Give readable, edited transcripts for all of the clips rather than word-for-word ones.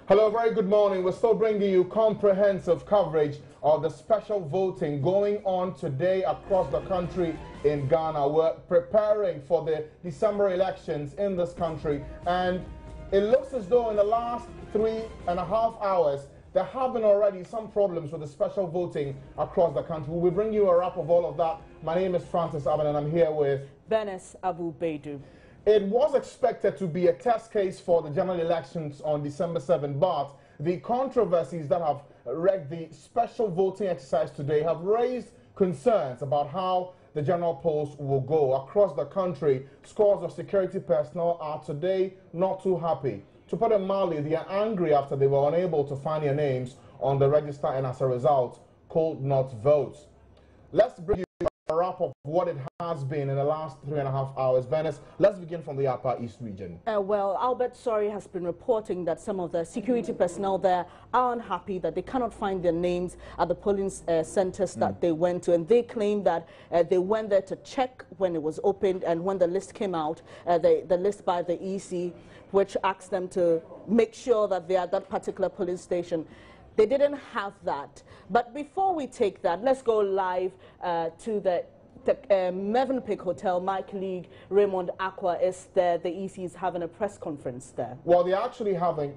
Hello, very good morning. We're still bringing you comprehensive coverage of the special voting going on today across the country in Ghana. We're preparing for the December elections in this country, and it looks as though in the last 3.5 hours, there have been already some problems with the special voting across the country. We'll bring you a wrap of all of that. My name is Francis Aben, and I'm here with Bernice Abu Baidu. It was expected to be a test case for the general elections on December 7, but the controversies that have wrecked the special voting exercise today have raised concerns about how the general polls will go. Across the country, scores of security personnel are today not too happy. To put it mildly, they are angry after they were unable to find their names on the register and as a result, could not vote. Let's bring you a wrap of what it has been in the last 3.5 hours. Venice, let's begin from the Upper East region. Well, Albert Sori has been reporting that some of the security personnel there are unhappy that they cannot find their names at the polling centers that they went to, and they claim that they went there to check when it was opened, and when the list came out, the list by the EC, which asked them to make sure that they are at that particular polling station. They didn't have that. But before we take that, let's go live to the Mövenpick Hotel. My colleague Raymond Aqua is there. The EC is having a press conference there. Well, they're actually having...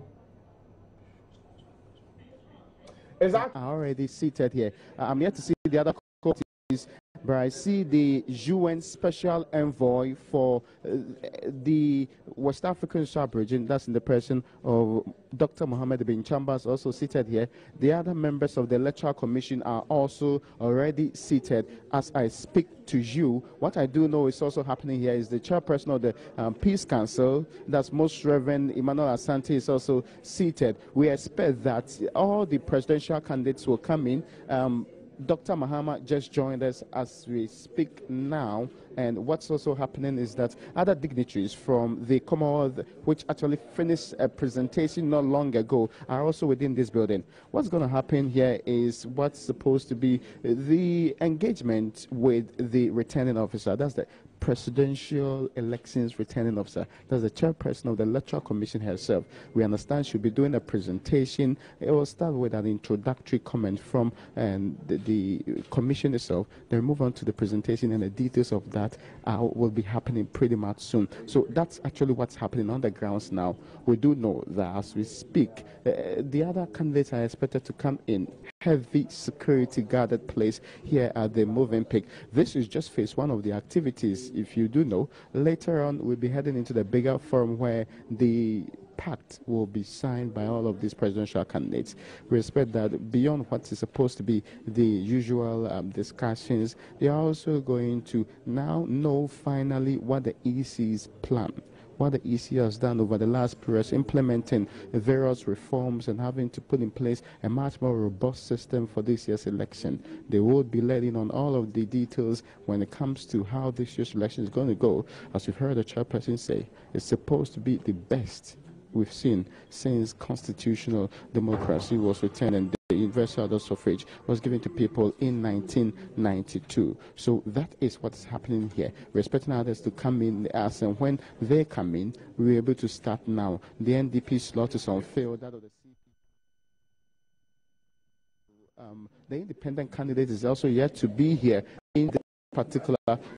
Are already seated here. I'm yet to see the other coaches, but I see the UN Special Envoy for the West African sub-region, that's in the person of Dr. Mohammed bin Chambers, also seated here. The other members of the Electoral Commission are also already seated as I speak to you. What I do know is also happening here is the chairperson of the Peace Council, that's Most Reverend Emmanuel Asante, is also seated. We expect that all the presidential candidates will come in. Dr. Mahama just joined us as we speak now, and what's also happening is that other dignitaries from the Commonwealth, which actually finished a presentation not long ago, are also within this building. What's going to happen here is what's supposed to be the engagement with the returning officer. That's the Presidential Elections Returning Officer. That's the chairperson of the Electoral Commission herself. We understand she'll be doing a presentation. It will start with an introductory comment from the commission itself. Then move on to the presentation, and the details of that will be happening pretty much soon. So that's actually what's happening on the grounds now. We do know that as we speak, the other candidates are expected to come in heavy security guarded place here at the Mövenpick. This is just phase one of the activities. If you do know, later on we'll be heading into the bigger forum where the pact will be signed by all of these presidential candidates. We expect that beyond what is supposed to be the usual discussions, they are also going to now know finally what the EC's plan, what the EC has done over the last period, implementing various reforms and having to put in place a much more robust system for this year's election. They will be letting on all of the details when it comes to how this year's election is going to go. As we've heard the chairperson say, it's supposed to be the best we've seen since constitutional democracy was returned and the universal adult suffrage was given to people in 1992. So that is what's happening here. We're expecting others to come in as and when they come in, we're able to start now. The NDP slot is on field. That of the CP. The independent candidate is also yet to be here in the particular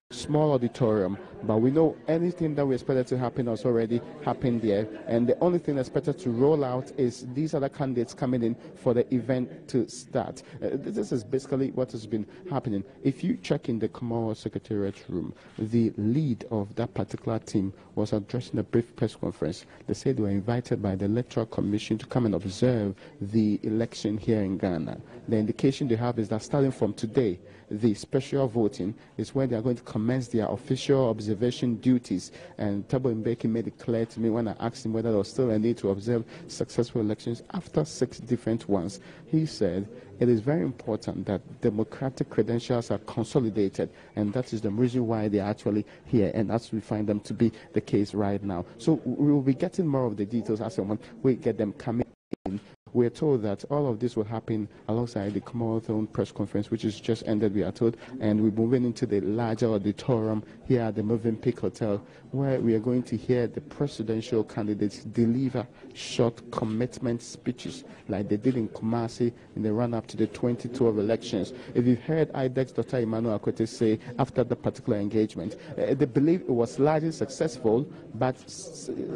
small auditorium, but we know anything that we expected to happen has already happened there, and the only thing expected to roll out is these other candidates coming in for the event to start. This is basically what has been happening. If you check in the Commonwealth Secretariat room, the lead of that particular team was addressing a brief press conference. They said they were invited by the Electoral Commission to come and observe the election here in Ghana. The indication they have is that starting from today, the special voting is when they are going to commence their official observation duties. And Thabo Mbeki made it clear to me when I asked him whether there was still a need to observe successful elections after 6 different ones. He said it is very important that democratic credentials are consolidated, and that is the reason why they are actually here, and that's we find them to be the case right now. So we will be getting more of the details as and when we get them coming in. we're told that all of this will happen alongside the Commonwealth press conference, which is just ended, we are told, and we're moving into the larger auditorium here at the Movenpick Hotel, where we are going to hear the presidential candidates deliver short commitment speeches like they did in Kumasi in the run-up to the 2012 elections. If you've heard IDEX Dr. Emmanuel Akwete say after the particular engagement, they believe it was largely successful, but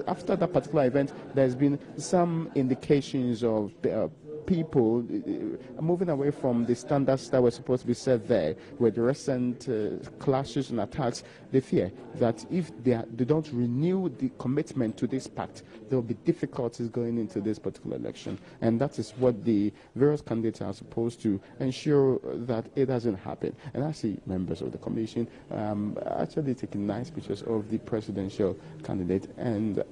after that particular event, there's been some indications of people moving away from the standards that were supposed to be set there. With the recent clashes and attacks, they fear that if they don't renew the commitment to this pact, there will be difficulties going into this particular election. And that is what the various candidates are supposed to ensure that it doesn't happen. And I see members of the commission actually taking nice pictures of the presidential candidate. And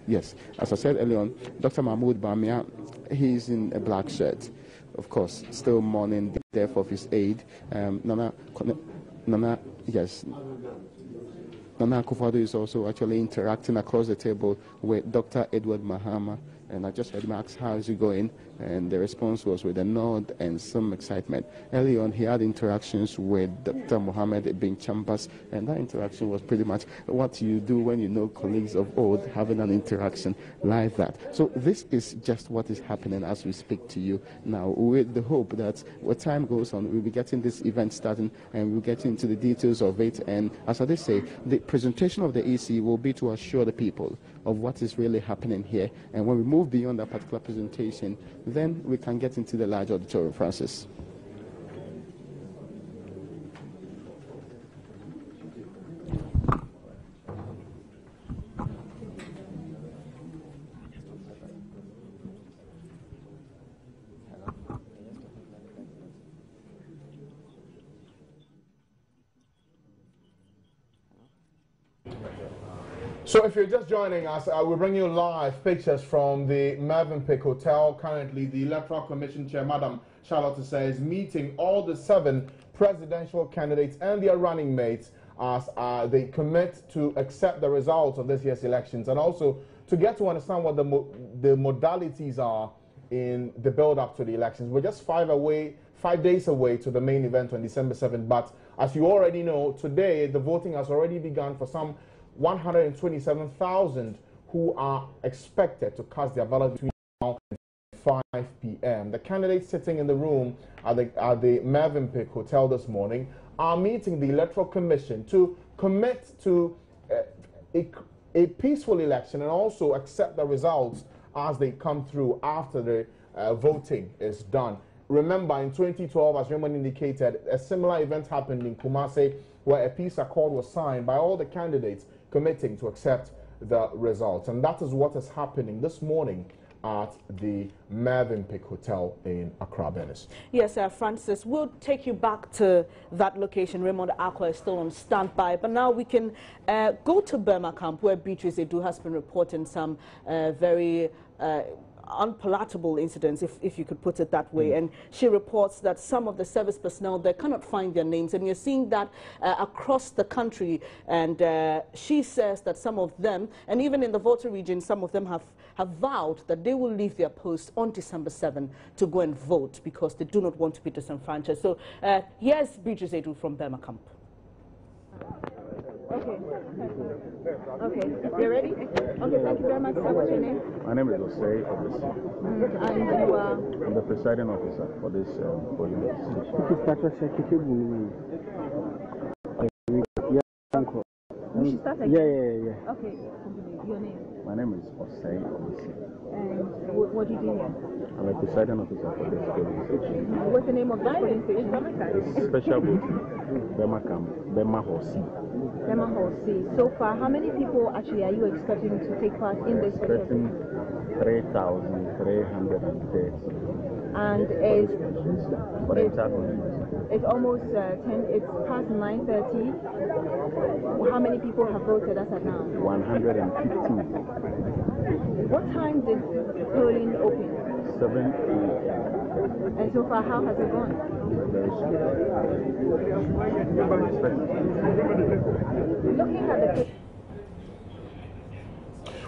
yes, as I said earlier on, Dr. Mahmoud Bawumia, he's in a black shirt, of course, still mourning the death of his aide. Nana Akufo-Addo is also actually interacting across the table with Dr. Edward Mahama. And I just heard him ask, how is he going? And the response was with a nod and some excitement. Early on, he had interactions with Dr. Mohammed bin Chambas, and that interaction was pretty much what you do when you know colleagues of old having an interaction like that. So this is just what is happening as we speak to you now, with the hope that when time goes on, we'll be getting this event starting and we'll get into the details of it. And as I did say, the presentation of the EC will be to assure the people of what is really happening here. And when we move beyond that particular presentation, then we can get into the large auditorium, Francis. So if you're just joining us, we'll bring you live pictures from the Movenpick Hotel. Currently, the Electoral Commission Chair, Madam Charlotte Osei, is meeting all the 7 presidential candidates and their running mates as they commit to accept the results of this year's elections, and also to get to understand what the modalities are in the build-up to the elections. We're just 5 days away to the main event on December 7th, but as you already know, today the voting has already begun for some 127,000 who are expected to cast their ballot between now and 5 p.m. The candidates sitting in the room at the Movenpick Hotel this morning are meeting the Electoral Commission to commit to a peaceful election and also accept the results as they come through after the voting is done. Remember, in 2012, as Raymond indicated, a similar event happened in Kumasi where a peace accord was signed by all the candidates committing to accept the results. And that is what is happening this morning at the Movenpick Hotel in Accra, Venice. Yes, Francis, we'll take you back to that location. Raymond Akwa is still on standby, but now we can go to Burma Camp, where Beatrice Edu has been reporting some very unpalatable incidents, if you could put it that way. And she reports that some of the service personnel, they cannot find their names, and you're seeing that across the country. And she says that some of them, and even in the Volta region, some of them have vowed that they will leave their posts on December 7 to go and vote because they do not want to be disenfranchised. So here's Beatrice Edu from Burma Camp. Okay, you ready? Okay, thank you very much. What's your name? My name is Osei Obisi. And you are? I'm the presiding officer for this polling station. Yeah. Okay, your name? My name is Osei Obisi. And what do you do here? I'm a presiding officer for this polling station. What's the name of the polling station? It's special voting, Burma Camp, Burma Hall C. Burma Hall C. So far, how many people actually are you expecting to take part in this? Expecting 3,330. And it's almost 10. It's past 9:30. How many people have voted as of now? 115. What time did polling open? 7 a.m. And so far, how has it gone? Very slow. Looking at the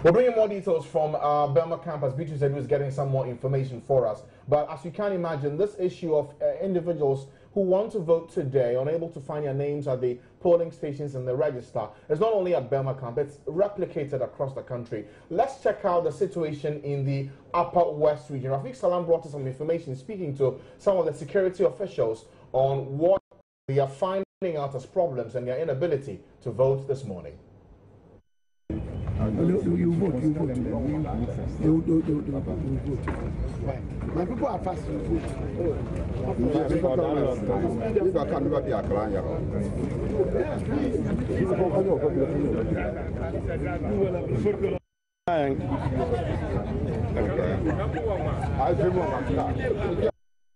We'll bring in more details from Belma campus. Beatrice Edu is getting some more information for us. But as you can imagine, this issue of individuals who want to vote today, unable to find their names at the polling stations in the register, is not only at Belma camp, it's replicated across the country. Let's check out the situation in the Upper West region. Rafiq Salam brought us some information speaking to some of the security officials on what they are finding out as problems and their inability to vote this morning. You vote. You vote. My people are fast to vote.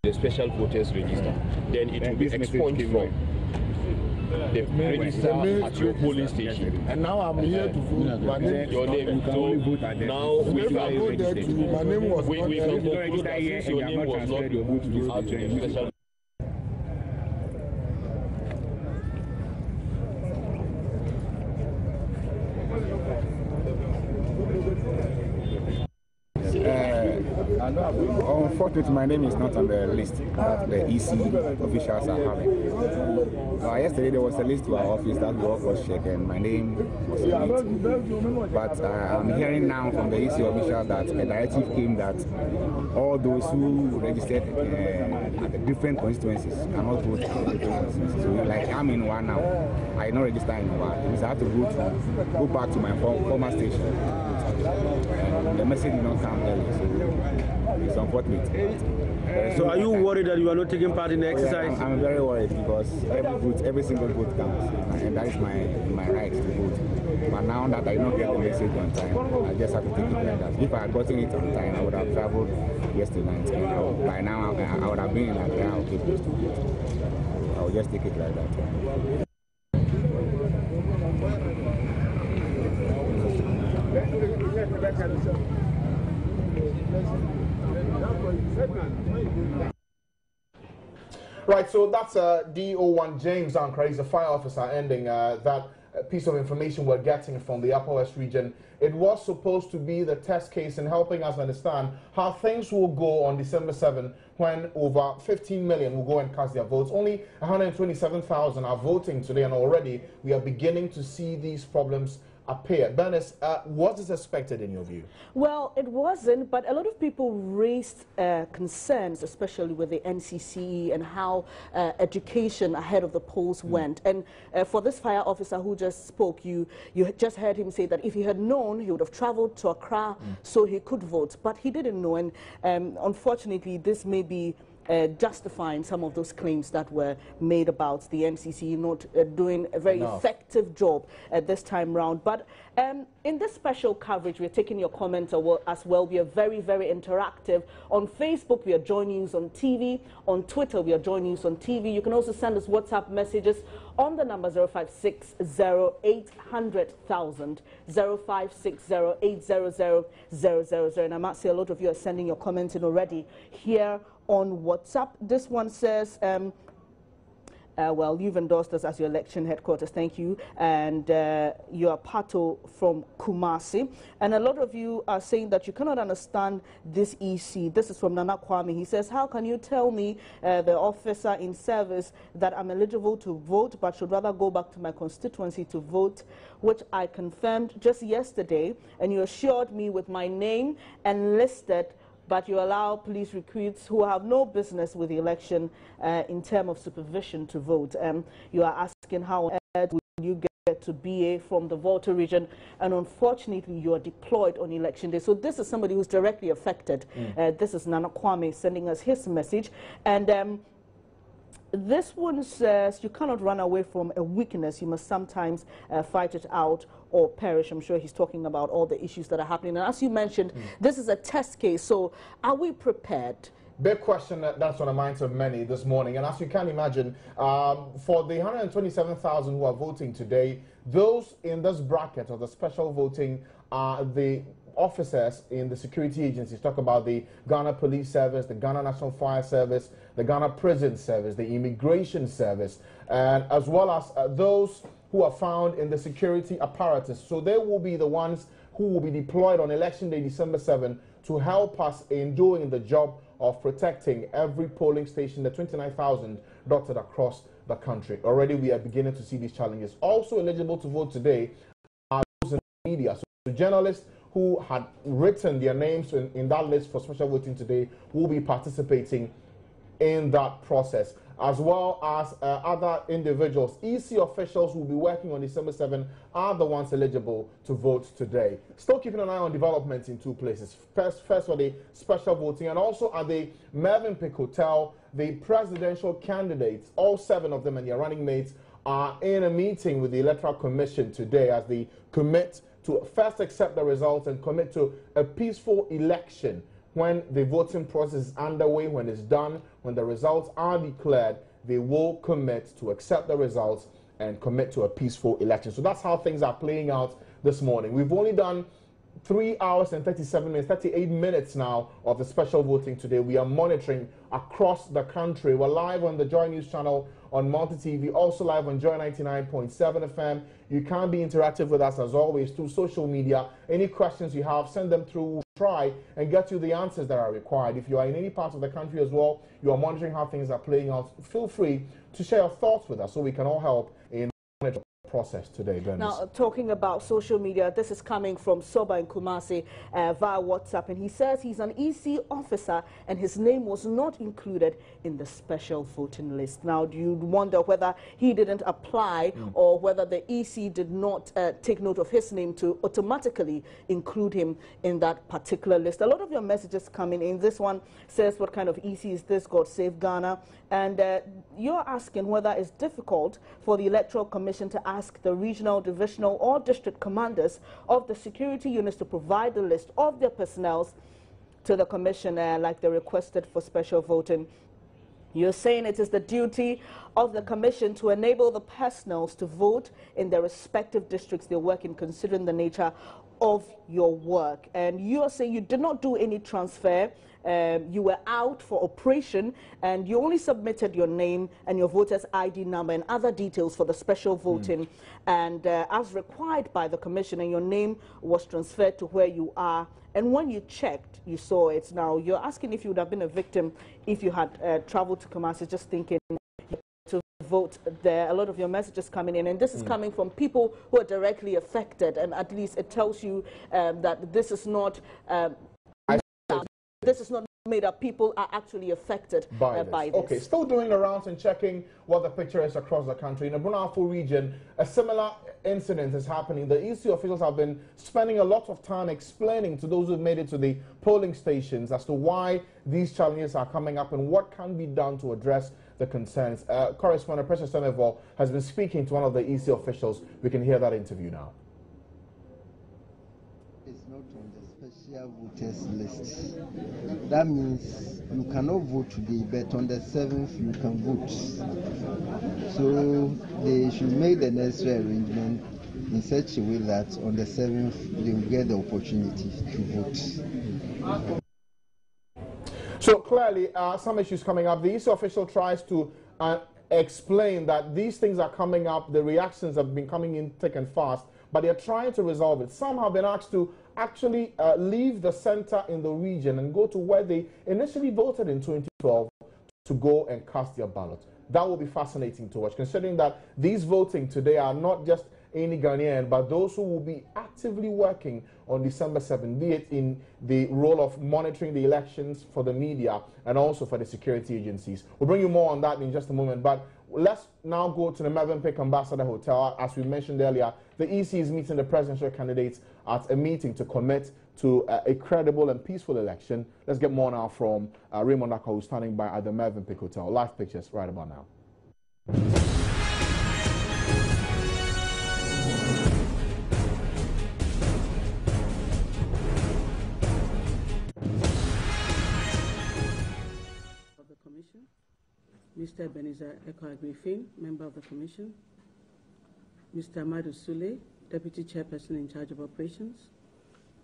The special voters register, then it will be expunged from the register at your polling station. And now I'm here to vote. My name, your name. So now we can register. My name was we can conclude that since your name was not removed at the special. Unfortunately, my name is not on the list that the EC officials are having. Yesterday there was a list to our office that we all cross-checked and my name was on it. But I'm hearing now from the EC official that a directive came that all those who registered at the different constituencies cannot vote in the different constituencies. So like I'm in one now, I don't register in one. Because I have to go back to my former station. And the message did not come early, so it's unfortunate. So are you worried that you are not taking part in the exercise? Yeah, I'm very worried because every single vote counts, and that is my right to vote. But now that I don't get the message on time, I just have to take it like that. If I had gotten it on time, I would have traveled yesterday night, and by now I would have been in a very okay place to vote. I will just take it like that. Right, so that's DO1 James Ankra. He's a fire officer ending that piece of information we're getting from the Upper West region. It was supposed to be the test case in helping us understand how things will go on December 7 when over 15 million will go and cast their votes. Only 127,000 are voting today, and already we are beginning to see these problems appear. Bernice, what is expected in your view? Well, it wasn't, but a lot of people raised concerns, especially with the NCCE and how education ahead of the polls went. And for this fire officer who just spoke, you just heard him say that if he had known, he would have traveled to Accra so he could vote. But he didn't know, and unfortunately, this may be justifying some of those claims that were made about the NCC not doing a very effective job at this time round. But in this special coverage, we're taking your comments as well. We are very, very interactive. On Facebook, we are joining you on TV. On Twitter, we are joining you on TV. You can also send us WhatsApp messages on the number 0560800,000, 0560800,000. And I must say a lot of you are sending your comments in already here on WhatsApp. This one says, well, you've endorsed us as your election headquarters. Thank you. And you are Pato from Kumasi. And a lot of you are saying that you cannot understand this EC. This is from Nana Kwame. He says, how can you tell me, the officer in service, that I'm eligible to vote but should rather go back to my constituency to vote, which I confirmed just yesterday, and you assured me with my name and listed, but you allow police recruits who have no business with the election in terms of supervision to vote. You are asking how on earth will you get to BA from the Volta region, and unfortunately you are deployed on election day. So this is somebody who's directly affected. This is Nana Kwame sending us his message. And this one says you cannot run away from a weakness. You must sometimes fight it out or perish. I'm sure he's talking about all the issues that are happening. And as you mentioned, this is a test case. So are we prepared? Big question that's on the minds of many this morning. And as you can imagine, for the 127,000 who are voting today, those in this bracket of the special voting are the officers in the security agencies. Talk about the Ghana Police Service, the Ghana National Fire Service, the Ghana Prison Service, the Immigration Service, and as well as those who are found in the security apparatus. So they will be the ones who will be deployed on election day, December 7, to help us in doing the job of protecting every polling station, the 29,000 dotted across the country. Already we are beginning to see these challenges. Also eligible to vote today are those in the media. So the journalists who had written their names in that list for special voting today will be participating in that process, as well as other individuals. EC officials who will be working on December 7 are the ones eligible to vote today. Still keeping an eye on developments in two places. First for the special voting, and also at the Mövenpick Hotel, the presidential candidates, all 7 of them and their running mates, are in a meeting with the Electoral Commission today as they commit to first accept the results and commit to a peaceful election. When the voting process is underway, when it's done, when the results are declared, they will commit to accept the results and commit to a peaceful election. So that's how things are playing out this morning. We've only done 3 hours and 37 minutes, 38 minutes now of the special voting today. We are monitoring across the country. We're live on the Joy News channel on Multi TV, also live on Joy 99.7 FM. You can be interactive with us as always through social media. Any questions you have, send them through. We'll try and get you the answers that are required. If you are in any part of the country as well, you are monitoring how things are playing out, feel free to share your thoughts with us so we can all help in monitoring process today, Dennis. Now, talking about social media, this is coming from Soba in Kumasi via WhatsApp, and he says he's an EC officer and his name was not included in the special voting list. Now, do you wonder whether he didn't apply or whether the EC did not take note of his name to automatically include him in that particular list? A lot of your messages coming in. This one says, what kind of EC is this? God save Ghana. And you're asking whether it's difficult for the Electoral Commission to ask the regional, divisional or district commanders of the security units to provide the list of their personnel to the commission like they requested for special voting. You're saying it is the duty of the commission to enable the personnel to vote in their respective districts they work in, considering the nature of your work. And you are saying you did not do any transfer. You were out for operation and you only submitted your name and your voter's ID number and other details for the special voting. And as required by the commission, and your name was transferred to where you are. And when you checked, you saw it. Now, you're asking if you would have been a victim if you had traveled to Kumasi, just thinking to vote there. A lot of your messages coming in, and this is coming from people who are directly affected, and at least it tells you that this is not made up. People are actually affected by this. Okay, still doing the rounds and checking what the picture is across the country. In the Brunei region, a similar incident is happening. The EC officials have been spending a lot of time explaining to those who've made it to the polling stations as to why these challenges are coming up and what can be done to address the concerns. Correspondent Precious Seneval has been speaking to one of the EC officials. We can hear that interview now. It's not on the special voters list. That means you cannot vote today, but on the 7th you can vote. So they should make the necessary arrangement in such a way that on the 7th they will get the opportunity to vote. So clearly, some issues coming up. The EC official tries to explain that these things are coming up, the reactions have been coming in thick and fast, but they're trying to resolve it. Some have been asked to actually leave the center in the region and go to where they initially voted in 2012 to go and cast their ballot. That will be fascinating to watch, considering that these voting today are not just any Ghanaian, but those who will be actively working on December 7, be it in the role of monitoring the elections for the media and also for the security agencies. We'll bring you more on that in just a moment, but let's now go to the Mövenpick Ambassador Hotel. As we mentioned earlier, the EC is meeting the presidential candidates at a meeting to commit to a credible and peaceful election. Let's get more now from Raymond Aka, who's standing by at the Mövenpick Hotel. Live pictures right about now. Mr. Ebenezer Eko-Agrifin, member of the Commission, Mr. Amadou Sule, Deputy Chairperson in charge of operations,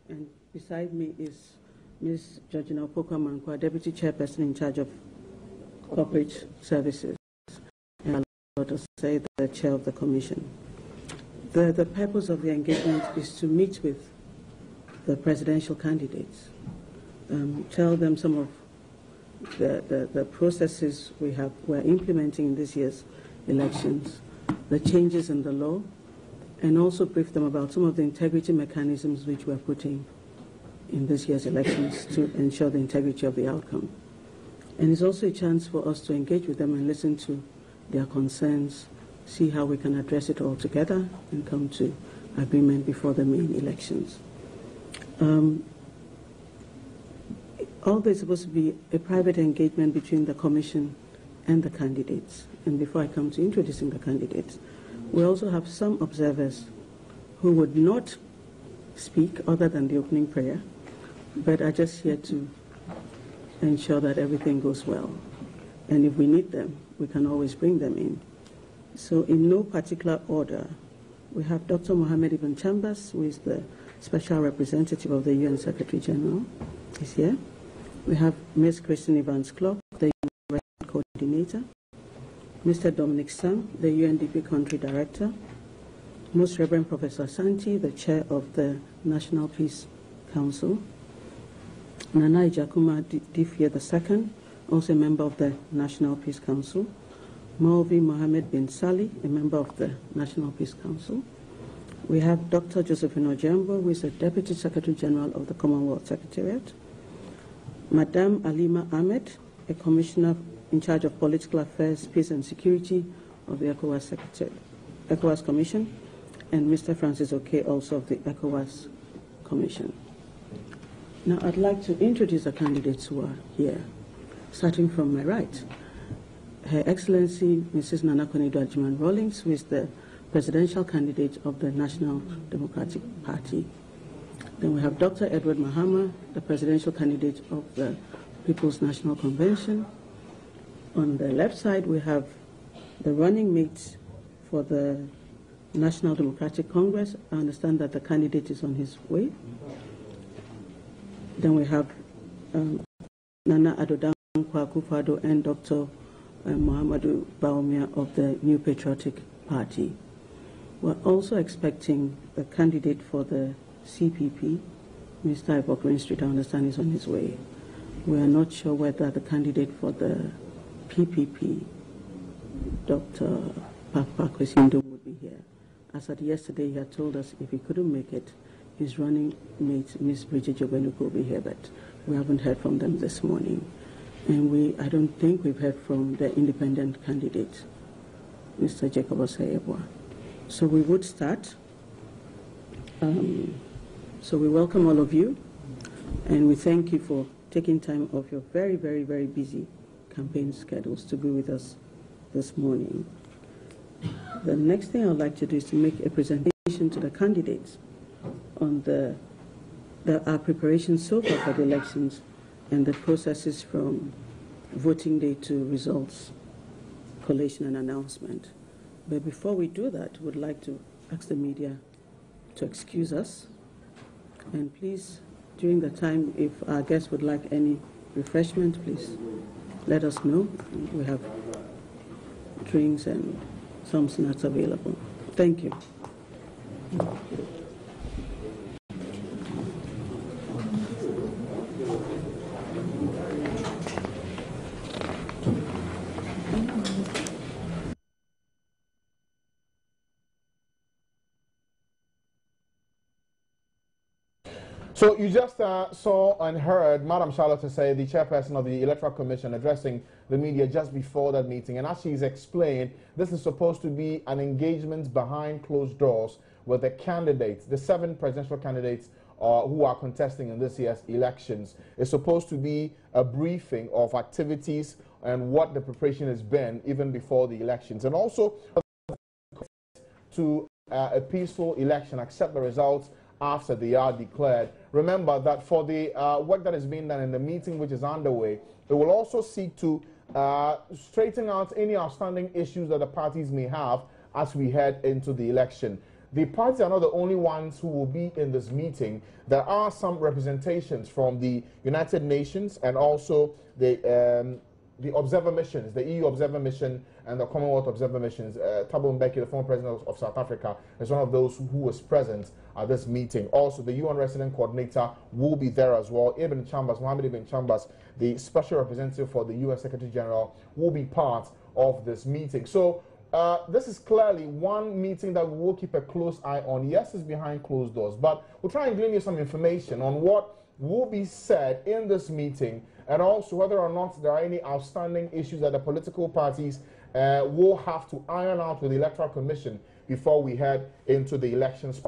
and beside me is Ms. Georgina Opoku-Amankwah, Deputy Chairperson in charge of corporate services, and I would say the Chair of the Commission. The purpose of the engagement is to meet with the presidential candidates, tell them some of the processes we're implementing in this year's elections, the changes in the law, and also brief them about some of the integrity mechanisms which we're putting in this year's elections to ensure the integrity of the outcome. And it's also a chance for us to engage with them and listen to their concerns, see how we can address it all together and come to agreement before the main elections. All this is supposed to be a private engagement between the Commission and the candidates. And before I come to introducing the candidates, we also have some observers who would not speak other than the opening prayer, but are just here to ensure that everything goes well. And if we need them, we can always bring them in. So in no particular order, we have Dr. Mohammed Ibn Chambers, who is the Special Representative of the UN Secretary General. He's here. We have Ms. Christine Evans-Clark, the UN Coordinator. Mr. Dominic Sam, the UNDP Country Director. Most Reverend Professor Santi, the Chair of the National Peace Council. Nana Ijakuma Difia II, also a member of the National Peace Council. Maulvi Mohammed bin Sali, a member of the National Peace Council. We have Dr. Josephine Ojambo, who is the Deputy Secretary General of the Commonwealth Secretariat. Madame Alima Ahmed, a Commissioner in charge of Political Affairs, Peace and Security of the ECOWAS Commission, and Mr. Francis Oke, also of the ECOWAS Commission. Now, I'd like to introduce the candidates who are here, starting from my right. Her Excellency, Mrs. Nana Konadu Agyeman-Rawlings, who is the presidential candidate of the National Democratic Party. Then we have Dr. Edward Mahama, the presidential candidate of the People's National Convention. On the left side, we have the running mate for the National Democratic Congress. I understand that the candidate is on his way. Then we have Nana Addo Dankwa Akufo-Addo and Dr. Muhammadu Bawumia of the New Patriotic Party. We're also expecting the candidate for the CPP, Mr. Ivor Greenstreet, I understand is on his way. We are not sure whether the candidate for the PPP, Dr. Papa Kwesindo, would be here. As at yesterday, he had told us if he couldn't make it, his running mate, Ms. Bridget Jobenuku, will be here, but we haven't heard from them this morning. And I don't think we've heard from the independent candidate, Mr. Jacob Osei-Yeboah. So we would start. So we welcome all of you, and we thank you for taking time off your very, very, very busy campaign schedules to be with us this morning. The next thing I'd like to do is to make a presentation to the candidates on our preparations so far for the elections and the processes from voting day to results collation and announcement. But before we do that, we'd like to ask the media to excuse us. And please, during the time, if our guests would like any refreshment, please let us know. We have drinks and some snacks available. Thank you. So you just saw and heard Madam Charlotte Osei, the chairperson of the Electoral Commission, addressing the media just before that meeting. And as she's explained, this is supposed to be an engagement behind closed doors with the candidates, the 7 presidential candidates who are contesting in this year's elections. It's supposed to be a briefing of activities and what the preparation has been even before the elections. And also to a peaceful election, accept the results after they are declared. Remember that for the work that is being done in the meeting which is underway, it will also seek to straighten out any outstanding issues that the parties may have as we head into the election. The parties are not the only ones who will be in this meeting. There are some representations from the United Nations and also the the observer missions, the EU observer mission and the Commonwealth observer missions. Thabo Mbeki, the former president of South Africa, is one of those who was present at this meeting. Also, the UN resident coordinator will be there as well. Mohammed Ibn Chambers, the special representative for the UN Secretary General, will be part of this meeting. So this is clearly one meeting that we will keep a close eye on. Yes, it's behind closed doors, but we'll try and glean you some information on what will be said in this meeting, and also whether or not there are any outstanding issues that the political parties will have to iron out with the Electoral Commission before we head into the elections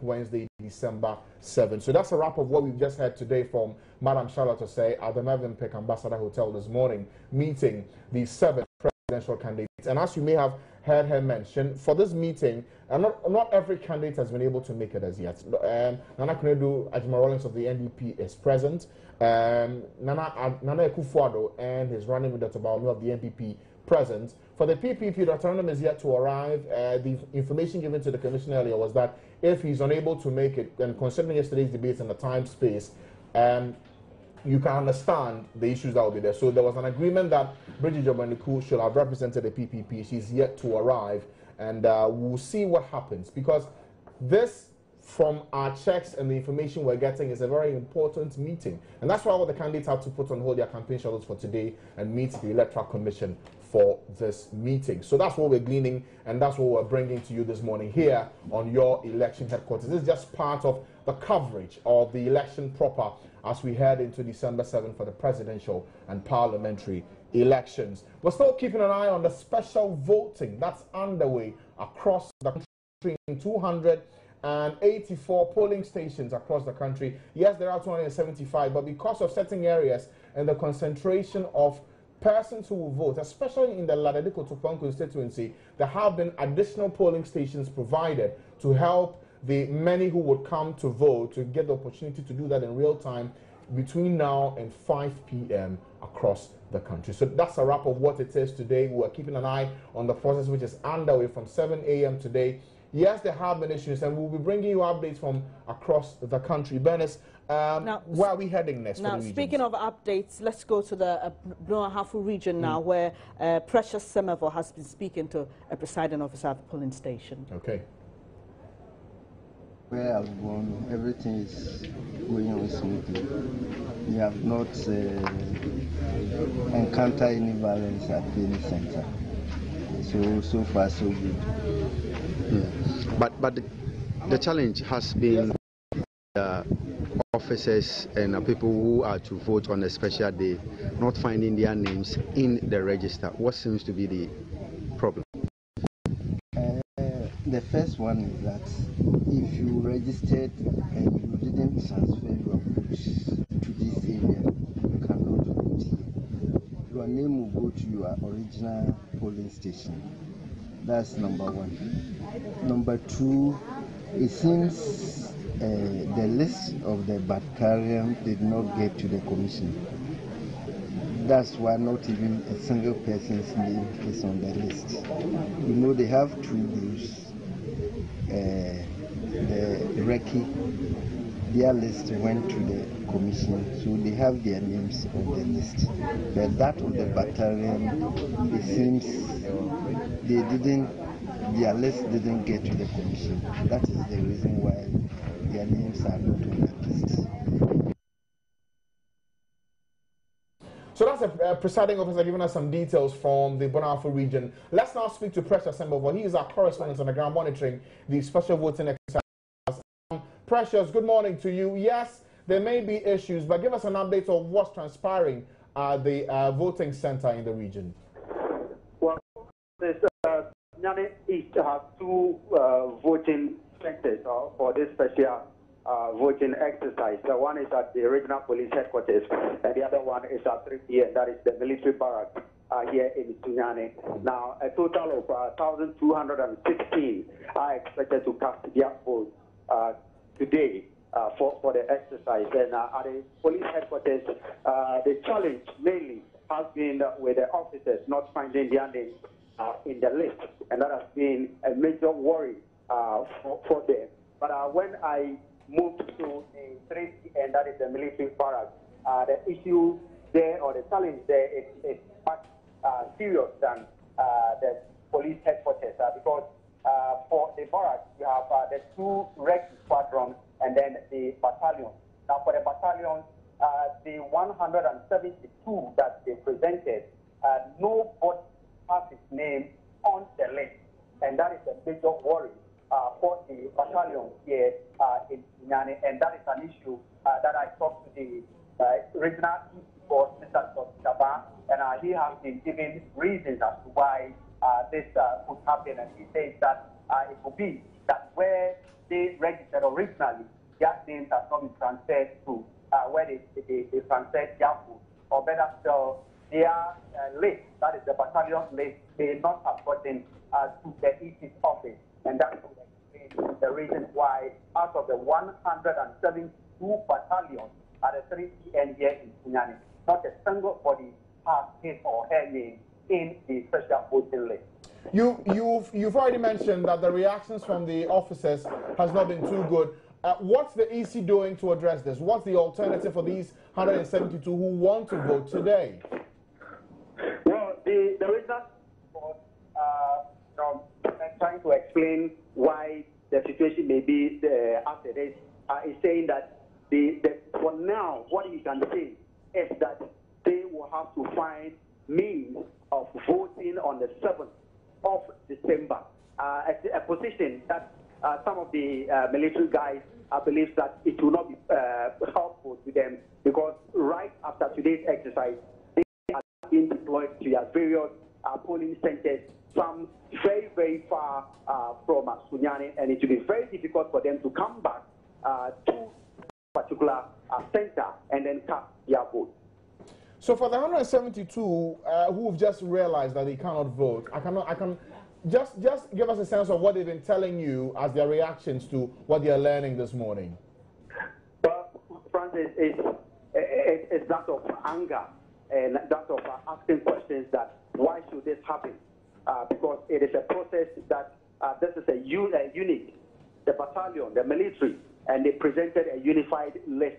Wednesday, December 7th. So that's a wrap of what we've just heard today from Madam Charlotte Osei at the Mervyn Peck Ambassador Hotel this morning, meeting the 7 presidential candidates. And as you may have heard her mention, for this meeting, not every candidate has been able to make it as yet. Nana Kunedu Ajima-Rawlings of the NDP is present. Nana Akufo-Addo and his running with Dr. Bawumia of the NPP present. For the PPP, Dr. Anam is yet to arrive. The information given to the commission earlier was that if he's unable to make it, and considering yesterday's debates and the time space, you can understand the issues that will be there. So there was an agreement that Bridget Jobandiku should have represented the PPP. She's yet to arrive, and we'll see what happens, because this, from our checks and the information we're getting, is a very important meeting. And that's why all the candidates have to put on hold their campaign schedules for today and meet the Electoral Commission for this meeting. So that's what we're gleaning, and that's what we're bringing to you this morning here on your election headquarters. This is just part of the coverage of the election proper as we head into December 7th for the presidential and parliamentary elections. We're still keeping an eye on the special voting that's underway across the country in 284 polling stations across the country. Yes, there are 275, but because of certain areas and the concentration of persons who will vote, especially in the Ladadiko-Tupang constituency, there have been additional polling stations provided to help the many who would come to vote to get the opportunity to do that in real time between now and 5 p.m. across the country. So that's a wrap of what it is today. We're keeping an eye on the process which is underway from 7 a.m. today. Yes, there have been issues, and we'll be bringing you updates from across the country. Bernice, where are we heading next? Now, speaking of updates, let's go to the Brong Ahafo region now, where Precious Semevo has been speaking to a presiding officer at the polling station. Okay. Where I've gone, everything is going on smoothly. We have not encountered any violence at any center. So far, so good. Yeah. But the challenge has been officers and people who are to vote on a special day not finding their names in the register. What seems to be the problem? The first one is that if you registered and you didn't transfer your books to this area, you cannot vote here. Your name will go to your original polling station. That's number one. Number two, it seems the list of the battalion did not get to the commission. That's why not even a single person's name is on the list. You know, they have two groups. The Reki, their list went to the commission, so they have their names on the list. But that of the battalion, it seems their list didn't get to the commission. That is the reason why their names are not on the list. So that's a presiding officer giving us some details from the Brong Ahafo region. Let's now speak to Precious Semevo. He is our correspondent on the ground monitoring the special voting exercise. Precious, good morning to you. Yes, there may be issues, but give us an update of what's transpiring at the voting center in the region. Well, Nyame East has two voting centers for this special voting exercise. The one is at the regional police headquarters, and the other one is at 3 p.m. That is the military barracks here in Sunyani. Now, a total of 1,216 are expected to cast their vote today for the exercise. And at the police headquarters, the challenge mainly has been with the officers not finding their names in the list, and that has been a major worry for them. But when I moved to the 3 p.m., that is the military barracks, the issue there or the challenge there is much serious than the police headquarters because for the barracks you have the 2 reg squadrons and then the battalion. Now for the battalions, the 172 that they presented, nobody has his name on the list, and that is a major worry for the battalion here in Sunyani, and that is an issue that I talked to the regional chief boss, Mr. Chaba, and he has been giving reasons as to why this could happen, and he says that it could be that where they registered originally, their names have not been transferred to where they transferred their food, or better still, their list, that is the battalion list, may not have gotten to the EC's office, and that would explain the reason why out of the 172 battalions at the 3 PN here in Sunyani, not a single body has his or her name in the special voting list. You've already mentioned that the reactions from the officers has not been too good. What's the EC doing to address this? What's the alternative for these 172 who want to vote today? Well, the regional board trying to explain why the situation may be as it is saying that for now, what you can say is that they will have to find means of voting on the 7th of December. A position that some of the military guys believe that it will not be helpful to them because right after today's exercise, they are being deployed to their various polling centers, some very, very far from Sunyani, and it will be very difficult for them to come back to a particular center and then cast their vote. So for the 172 who've just realized that they cannot vote, I can just give us a sense of what they've been telling you as their reactions to what they are learning this morning. Well, Francis, it's that of anger and that of asking questions that why should this happen? Because it is a process that this is a unit, the battalion, the military, and they presented a unified list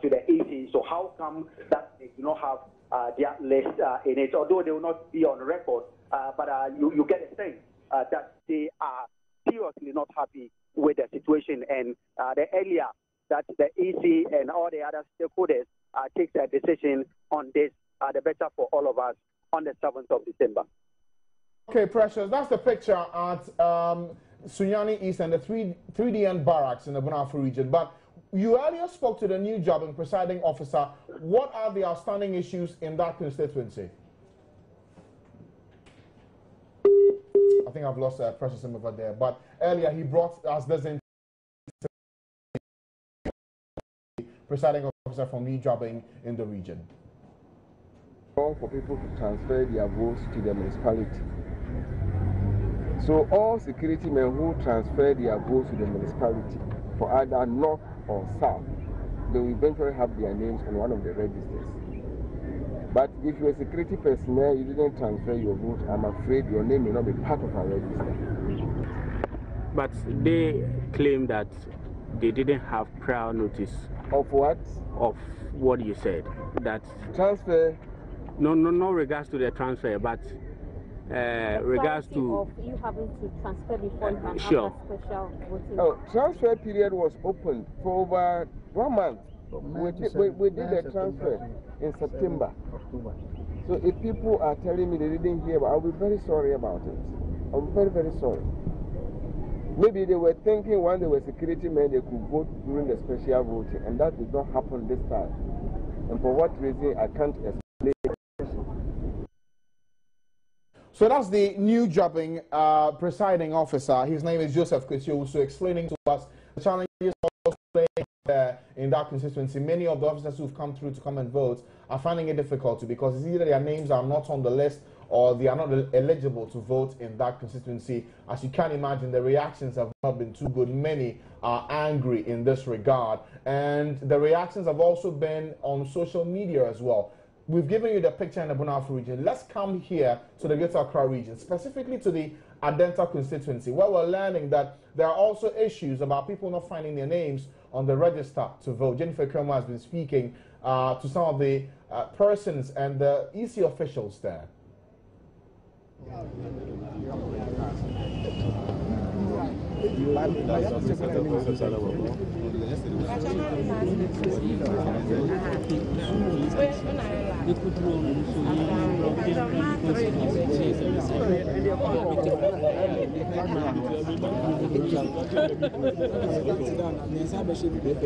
to the EC. So how come that they do not have their list in it? Although they will not be on record, but you get a sense that they are seriously not happy with the situation. And the earlier that the EC and all the other stakeholders take their decision on this, the better for all of us on the 7th of December. Okay, Precious, that's the picture at Sunyani East and the 3DN barracks in the Bunafu region. But you earlier spoke to the new jobbing presiding officer. What are the outstanding issues in that constituency? I think I've lost Precious over there. But earlier he brought us this in presiding officer from new jobbing in the region. For people to transfer their votes to the municipality. So all security men who transfer their votes to the municipality for either north or south, they will eventually have their names on one of the registers. But if you're a security personnel, you didn't transfer your vote, I'm afraid your name may not be part of our register. But they claim that they didn't have prior notice. Of what? Of what you said. That transfer? No regards to the transfer, but regards to of you having to transfer before you can sure. have a special voting. Oh, transfer period was open for over 1 month. We did the transfer in September. So if people are telling me they didn't hear, I'll be very sorry about it. I'll be very, very sorry. Maybe they were thinking when they were security men they could vote during the special voting, and that did not happen this time. And for what reason, I can't explain. So that's the new jobbing presiding officer. His name is Joseph Kwesi, so explaining to us the challenges in that constituency. Many of the officers who've come through to come and vote are finding it difficult because it's either their names are not on the list or they are not eligible to vote in that constituency. As you can imagine, the reactions have not been too good. Many are angry in this regard. And the reactions have also been on social media as well. We've given you the picture in the Bunafu region. Let's come here to the Greater Accra region, specifically to the Adenta constituency, where we're learning that there are also issues about people not finding their names on the register to vote. Jennifer Kromo has been speaking to some of the persons and the EC officials there.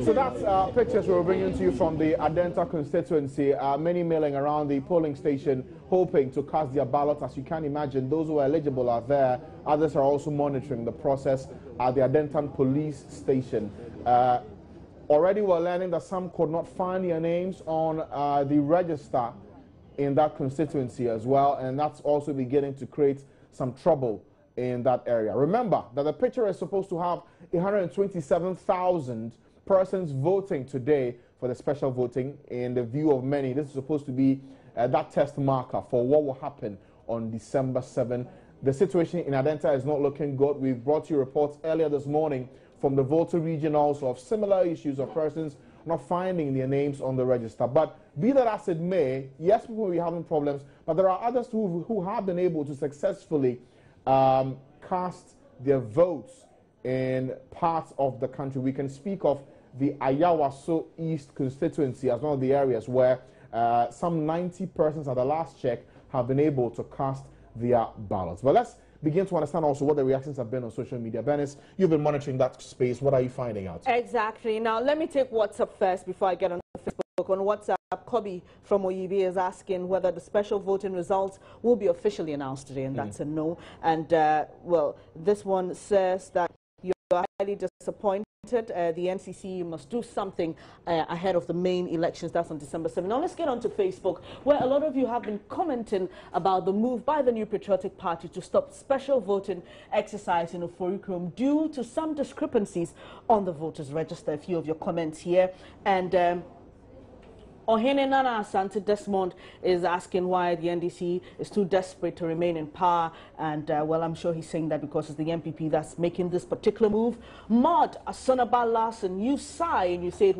So that's pictures we're bringing to you from the Adenta constituency. Many milling around the polling station hoping to cast their ballot. As you can imagine, those who are eligible are there. Others are also monitoring the process at the Adentan police station. Already we're learning that some could not find their names on the register in that constituency as well, and that's also beginning to create some trouble in that area. Remember that the picture is supposed to have 127,000 persons voting today for the special voting. In the view of many, this is supposed to be that test marker for what will happen on December 7. The situation in Adenta is not looking good. We've brought you reports earlier this morning from the Volta region also of similar issues of persons not finding their names on the register. But be that as it may, yes, people will be having problems, but there are others who have been able to successfully cast their votes in parts of the country. We can speak of the Ayawaso East constituency as one of the areas where some 90 persons at the last check have been able to cast their ballots. But let's begin to understand also what the reactions have been on social media. Bernice, you've been monitoring that space. What are you finding out? Exactly. Now, let me take WhatsApp first before I get on Facebook. On WhatsApp, Kobe from Oyibi is asking whether the special voting results will be officially announced today, and that's a no. And, well, this one says that you are highly disappointed. The NCC must do something ahead of the main elections. That's on December 7. Now let's get on to Facebook, where a lot of you have been commenting about the move by the New Patriotic Party to stop special voting exercise in Oforikrom due to some discrepancies on the voters' register. A few of your comments here. And Ohene Nana Asante Desmond is asking why the NDC is too desperate to remain in power, and well, I'm sure he's saying that because it's the MPP that's making this particular move. Maud Asonaba Larson, you sigh and you say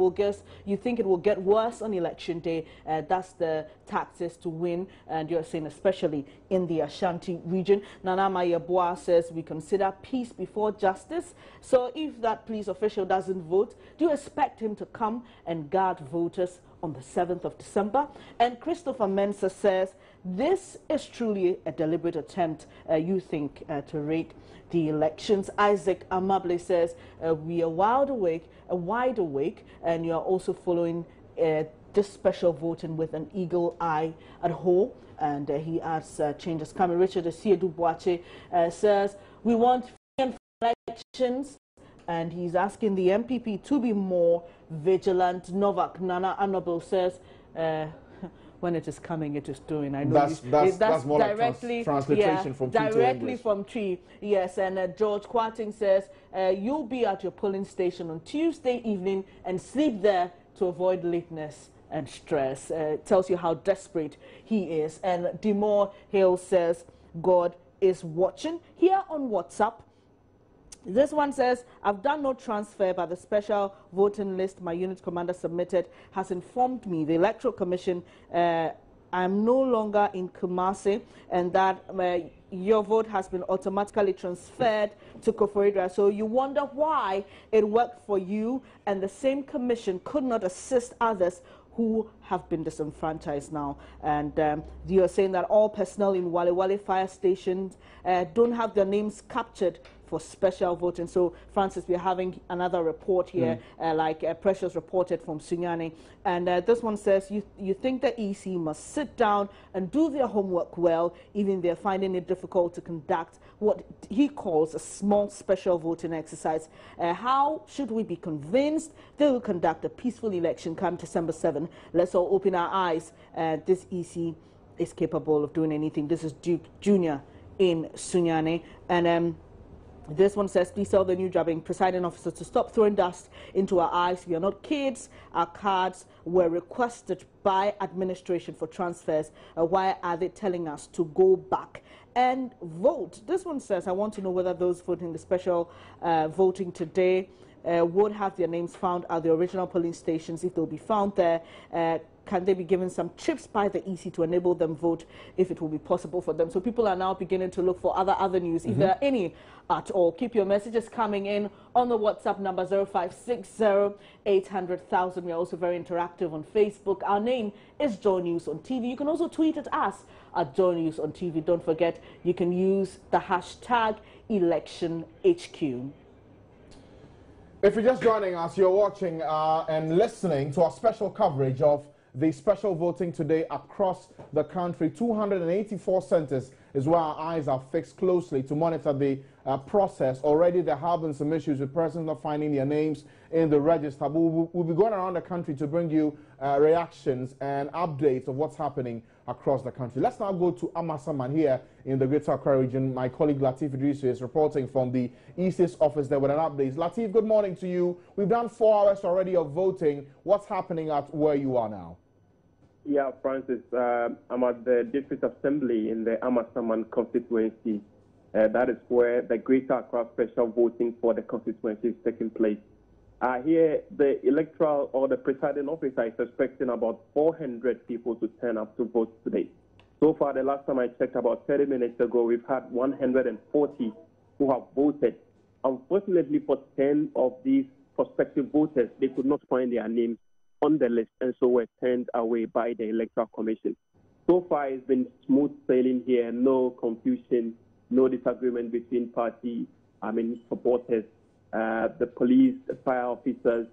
you think it will get worse on election day. That's the tactics to win, and you're saying especially in the Ashanti region. Nana Mayabua says we consider peace before justice. So if that police official doesn't vote, do you expect him to come and guard voters on the 7th of December? And Christopher Mensah says, this is truly a deliberate attempt, you think, to rig the elections. Isaac Amable says, we are wide awake, and you are also following this special voting with an eagle eye at home. And he adds, changes coming. Richard Asiedu Boache says, we want free and fair elections. And he's asking the MPP to be more vigilant. Novak Nana Anobel says, when it is coming, it is doing. I know that's more directly, like transliteration from Tree directly from Tree. Yes, and George Quarting says, you'll be at your polling station on Tuesday evening and sleep there to avoid lateness and stress. Tells you how desperate he is. And Demore Hill says, God is watching. Here on WhatsApp, this one says, I've done no transfer, but the special voting list my unit commander submitted has informed me, the Electoral Commission, I'm no longer in Kumasi, and that your vote has been automatically transferred to Koforidua. So you wonder why it worked for you, and the same commission could not assist others who have been disenfranchised now. And you're saying that all personnel in Wale Wale fire stations don't have their names captured for special voting. So, Francis, we're having another report here, like Precious reported from Sunyani. And this one says, you think the EC must sit down and do their homework well, even they're finding it difficult to conduct what he calls a small special voting exercise. How should we be convinced they will conduct a peaceful election come December 7? Let's all open our eyes. This EC is capable of doing anything. This is Duke Jr. in Sunyani. And this one says, please tell the new jobbing presiding officer to stop throwing dust into our eyes. We are not kids. Our cards were requested by administration for transfers. Why are they telling us to go back and vote. This one says, I want to know whether those voting the special voting today would have their names found at the original polling stations. If they'll be found there, can they be given some chips by the EC to enable them vote if it will be possible for them? So people are now beginning to look for other avenues, if there are any at all. Keep your messages coming in on the WhatsApp number 0560-800,000. We're also very interactive on Facebook. Our name is Joy News on TV. You can also tweet at us at Joy News on TV. Don't forget, you can use the hashtag ElectionHQ. If you're just joining us, you're watching and listening to our special coverage of the special voting today across the country. 284 centers is where our eyes are fixed closely to monitor the process. Already there have been some issues with persons not finding their names in the register. But we'll be going around the country to bring you reactions and updates of what's happening across the country. Let's now go to Amasaman here in the Greater Accra region. My colleague Latif Idrisu is reporting from the EC's office there with an update. Latif, good morning to you. We've done 4 hours already of voting. What's happening at where you are now? Yeah, Francis, I'm at the District Assembly in the Amasaman constituency. That is where the Greater Accra special voting for the constituency is taking place. Here, the electoral or the presiding officer is expecting about 400 people to turn up to vote today. So far, the last time I checked, about 30 minutes ago, we've had 140 who have voted. Unfortunately, for 10 of these prospective voters, they could not find their names on the list and so were turned away by the Electoral Commission. So far, it's been smooth sailing here, no confusion, no disagreement between party, supporters, the police, the fire officers,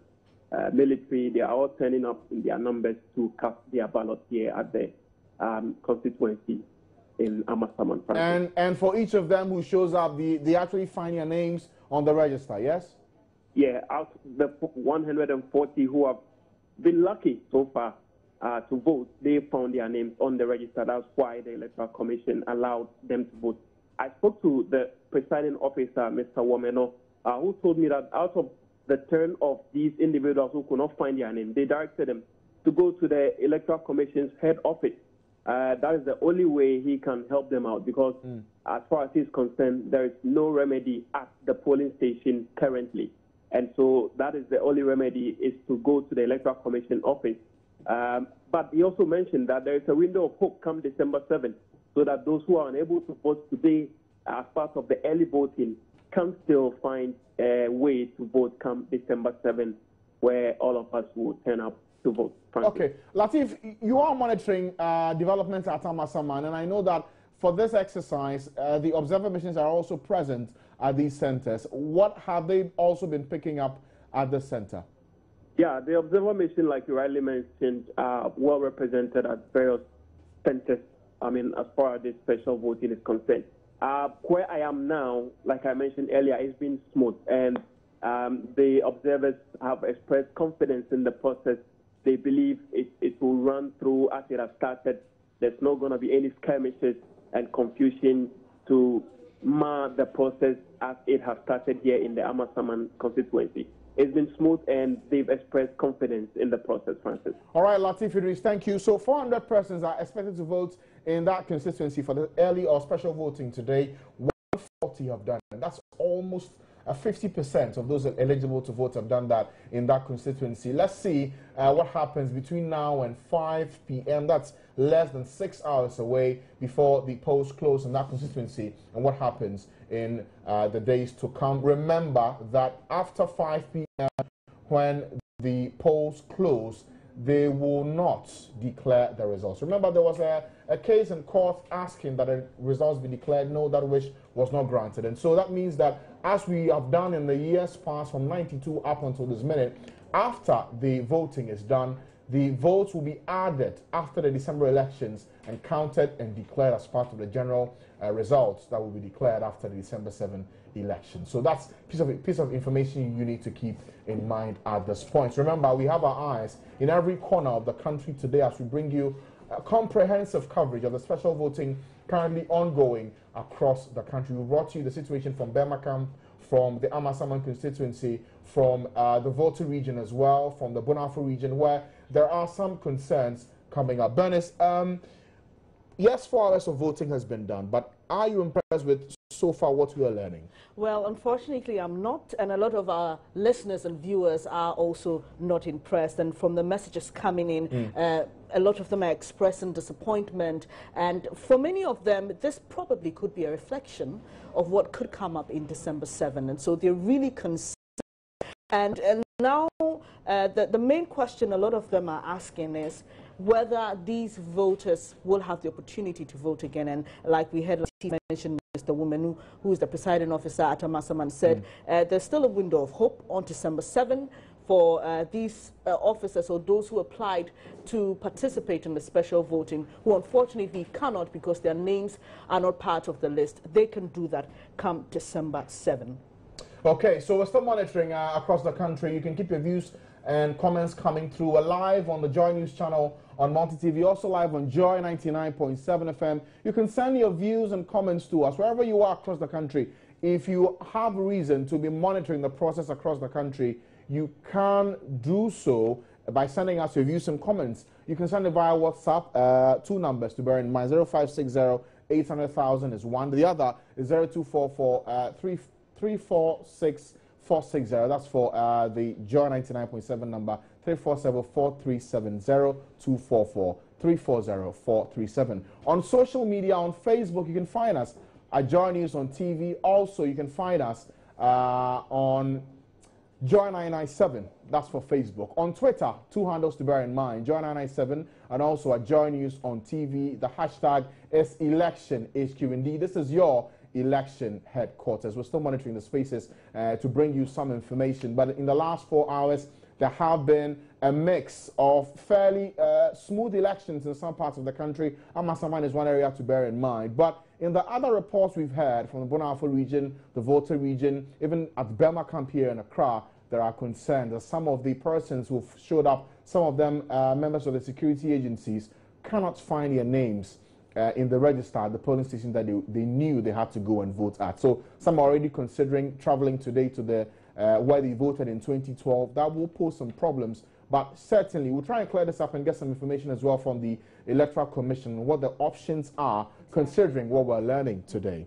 military. They are all turning up in their numbers to cast their ballot here at the constituency in Amasaman. And for each of them who shows up, they actually find their names on the register, yes? Yeah, out of the 140 who have been lucky so far to vote, they found their names on the register. That's why the Electoral Commission allowed them to vote. I spoke to the presiding officer, Mr. Womeno, who told me that out of the turn of these individuals who could not find their name, they directed them to go to the Electoral Commission's head office. That is the only way he can help them out because as far as he's concerned, there is no remedy at the polling station currently. And so that is the only remedy is to go to the Electoral Commission office. But he also mentioned that there is a window of hope come December 7th so that those who are unable to vote today as part of the early voting can still find a way to vote come December 7th where all of us will turn up to vote. Frankly. Okay. Latif, you are monitoring developments at Amasaman, and I know that for this exercise, the observer missions are also present at these centers. What have they also been picking up at the center? Yeah, the observer mission, like you rightly mentioned, are well represented at various centers, as far as this special voting is concerned. Where I am now, like I mentioned earlier, it's been smooth, and the observers have expressed confidence in the process. They believe it will run through as it has started. There's not going to be any skirmishes and confusion to mar the process as it has started here in the Amasaman constituency. It's been smooth and they've expressed confidence in the process, Francis. All right, Latif Idris, thank you. So 400 persons are expected to vote in that constituency for the early or special voting today. 140 have done it. That's almost 50% of those eligible to vote have done that in that constituency. Let's see what happens between now and 5 p.m. That's less than 6 hours away before the polls close in that constituency, and what happens in the days to come. Remember that after 5 p.m., when the polls close, they will not declare the results. Remember, there was a case in court asking that the results be declared. No, that wish was not granted. And so that means that, as we have done in the years past from 92 up until this minute, after the voting is done, the votes will be added after the December elections and counted and declared as part of the general results that will be declared after the December 7 election. So that's a piece of information you need to keep in mind at this point. Remember, we have our eyes in every corner of the country today as we bring you comprehensive coverage of the special voting currently ongoing across the country. We brought you the situation from Bemakam, from the Amasaman constituency, from the Volta region as well, from the Bonafo region, where there are some concerns coming up. Bernice, yes, 4 hours of voting has been done, but are you impressed with so far what we are learning? Well, unfortunately, I'm not, and a lot of our listeners and viewers are also not impressed. And from the messages coming in, a lot of them are expressing disappointment. And for many of them, this probably could be a reflection of what could come up in December 7. And so they're really concerned. And now the main question a lot of them are asking is whether these voters will have the opportunity to vote again. And like we had mentioned, Mr. Woman, who is the presiding officer at Amasaman, said there's still a window of hope on December 7 for these officers or those who applied to participate in the special voting, who unfortunately cannot because their names are not part of the list. They can do that come December 7. Okay, so we're still monitoring across the country. You can keep your views and comments coming through. We're live on the Joy News channel on Multi TV, also live on Joy 99.7 FM. You can send your views and comments to us wherever you are across the country. If you have reason to be monitoring the process across the country, you can do so by sending us your views and comments. You can send it via WhatsApp, 2 numbers to bear in mind. 0560 800,000 is one. The other is 0244 346 460. That's for the Joy 99.7 number, 347-437-0244-340-437. On social media, on Facebook, you can find us at Joy News on TV. Also, you can find us on Joy 997. That's for Facebook. On Twitter, 2 handles to bear in mind, Joy 997, and also at Joy News on TV. The hashtag is ElectionHQ. Indeed, this is your election headquarters. We're still monitoring the spaces to bring you some information, but in the last 4 hours there have been a mix of fairly smooth elections in some parts of the country. Amasaman is one area to bear in mind, but in the other reports we've heard from the Bonafo region, the Volta region, even at the Burma camp here in Accra, there are concerns that some of the persons who've showed up, some of them members of the security agencies, cannot find their names in the register at the polling station that they knew they had to go and vote at. So some are already considering traveling today to the where they voted in 2012. That will pose some problems, but certainly we'll try and clear this up and get some information as well from the Electoral Commission on what the options are, considering what we're learning today.